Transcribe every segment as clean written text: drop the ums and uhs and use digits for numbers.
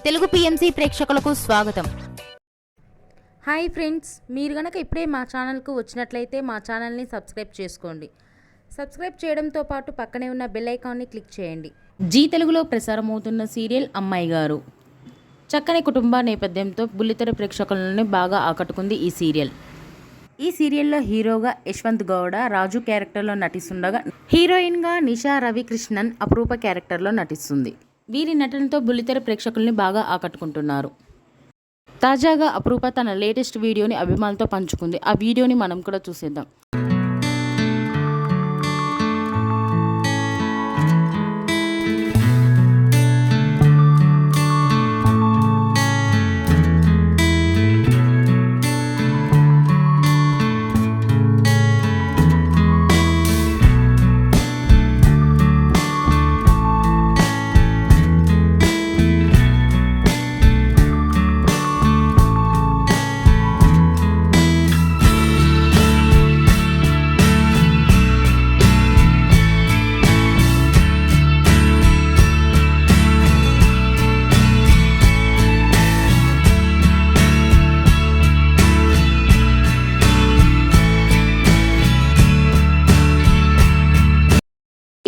Telugu PMC ప్రేక్షకులకు స్వాగతం. Hi friends, మీరు గనక ఇప్పుడే మా ఛానల్కు వచ్చినట్లయితే మా ఛానల్ని సబ్స్క్రైబ్ చేసుకోండి. సబ్స్క్రైబ్ చేయడంతో పాటు పక్కనే ఉన్న బెల్ ఐకాన్ని క్లిక్ చేయండి. జీ తెలుగులో ప్రసారమవుతున్న సీరియల్ అమ్మాయి గారు. చక్కని కుటుంబ నేపథ్యంతో బుల్లితెర ప్రేక్షకులను బాగా ఆకట్టుకుంది ఈ సీరియల్. ఈ సీరియల్లో హీరోగా యశ్వంత్ గౌడ రాజు క్యారెక్టర్లో నటిస్తుండగా, హీరోయిన్గా నిషా రవికృష్ణన్ అపరూప క్యారెక్టర్లో నటిస్తుంది. వీరి నటనతో బుల్లితెర ప్రేక్షకుల్ని బాగా ఆకట్టుకుంటున్నారు. తాజాగా అపరూప తన లేటెస్ట్ వీడియోని అభిమానులతో పంచుకుంది. ఆ వీడియోని మనం కూడా చూసేద్దాం.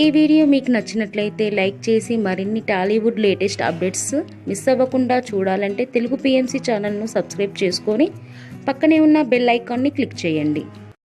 ఈ వీడియో మీకు నచ్చినట్లయితే లైక్ చేసి మరిన్ని టాలీవుడ్ లేటెస్ట్ అప్డేట్స్ మిస్ అవ్వకుండా చూడాలంటే తెలుగు పిఎంసి ఛానల్ను సబ్స్క్రైబ్ చేసుకొని పక్కనే ఉన్న బెల్ ఐకాన్ని క్లిక్ చేయండి.